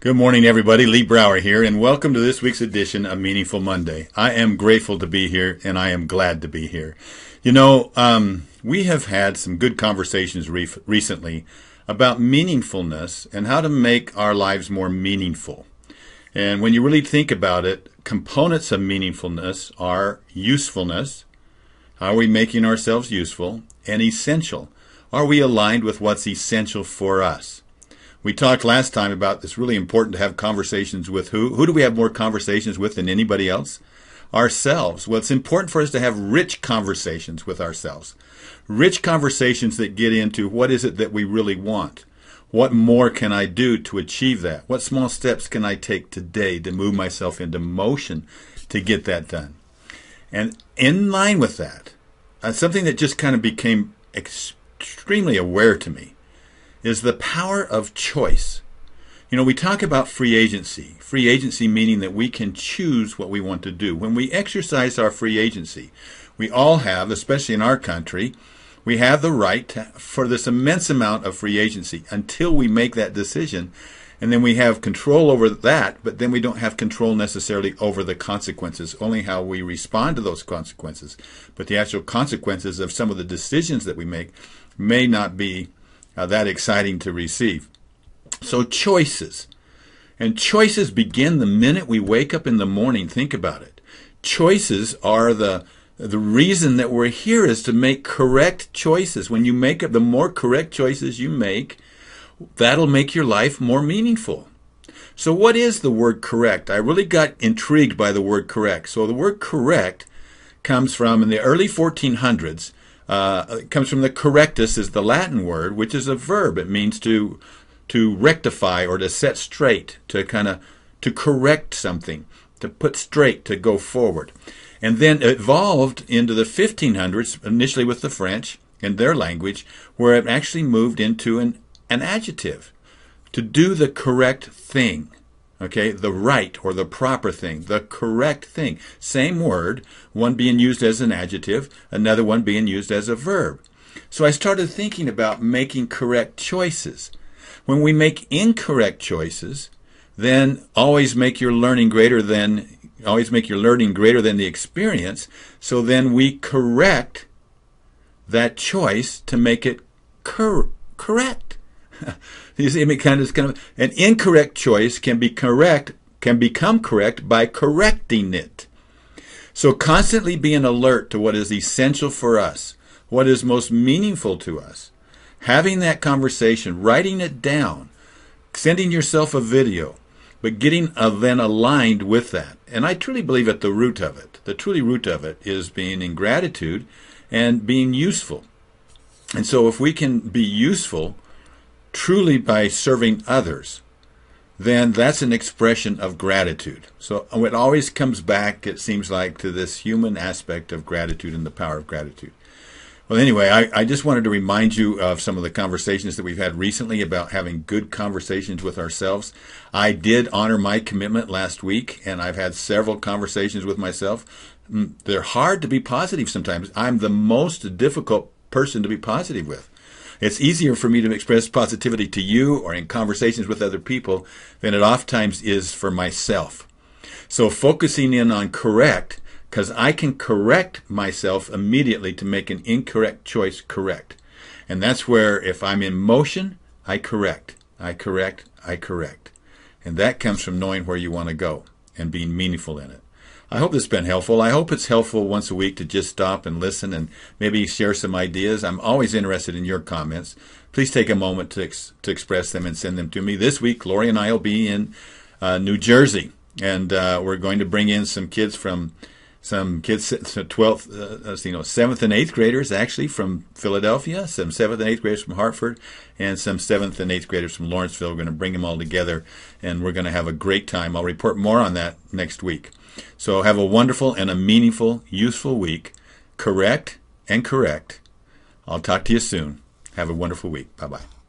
Good morning, everybody. Lee Brower here, and welcome to this week's edition of Meaningful Monday. I am grateful to be here, and I am glad to be here. We have had some good conversations recently about meaningfulness and how to make our lives more meaningful. And when you really think about it, components of meaningfulness are usefulness. How are we making ourselves useful? And essential. Are we aligned with what's essential for us? We talked last time about it's really important to have conversations with who? Who do we have more conversations with than anybody else? Ourselves. Well, it's important for us to have rich conversations with ourselves. Rich conversations that get into what is it that we really want? What more can I do to achieve that? What small steps can I take today to move myself into motion to get that done? And in line with that, something that just kind of became extremely aware to me is the power of choice. We talk about free agency. Free agency meaning that we can choose what we want to do. When we exercise our free agency, we all have, especially in our country, we have the right for this immense amount of free agency until we make that decision. And then we have control over that, but then we don't have control necessarily over the consequences, only how we respond to those consequences. But the actual consequences of some of the decisions that we make may not be that exciting to receive. So choices. And choices begin the minute we wake up in the morning. Think about it. Choices are the reason that we're here is to make correct choices. When you make the more correct choices you make, that'll make your life more meaningful. So what is the word correct? I really got intrigued by the word correct. So the word correct comes from, in the early 1400s, it comes from the correctus, is the Latin word, which is a verb. It means to rectify or to set straight, to correct something, to put straight, to go forward. And then it evolved into the 1500s, initially with the French and their language, where it actually moved into an adjective, to do the correct thing. Okay, the right or the proper thing, the correct thing. Same word, one being used as an adjective, another one being used as a verb. So I started thinking about making correct choices. When we make incorrect choices, then always make your learning greater than the experience. So then we correct that choice to make it correct. You see, an incorrect choice can become correct by correcting it. So constantly being alert to what is essential for us, what is most meaningful to us, having that conversation, writing it down, sending yourself a video, but getting then aligned with that. And I truly believe at the root of it is being in gratitude and being useful. And so if we can be useful truly by serving others, then that's an expression of gratitude. So it always comes back, it seems like, to this human aspect of gratitude and the power of gratitude. Well, anyway, I just wanted to remind you of some of the conversations that we've had recently about having good conversations with ourselves. I did honor my commitment last week, and I've had several conversations with myself. They're hard to be positive sometimes. I'm the most difficult person to be positive with. It's easier for me to express positivity to you or in conversations with other people than it oftentimes is for myself. So focusing in on correct, because I can correct myself immediately to make an incorrect choice correct. And that's where if I'm in motion, I correct. And that comes from knowing where you want to go and being meaningful in it. I hope this has been helpful. I hope it's helpful once a week to just stop and listen and maybe share some ideas. I'm always interested in your comments. Please take a moment to express them and send them to me. This week, Lori and I will be in New Jersey, and we're going to bring in some kids 7th and 8th graders actually from Philadelphia, some 7th and 8th graders from Hartford, and some 7th and 8th graders from Lawrenceville. We're going to bring them all together, and we're going to have a great time. I'll report more on that next week. So have a wonderful and a meaningful, useful week. Correct and correct. I'll talk to you soon. Have a wonderful week. Bye-bye.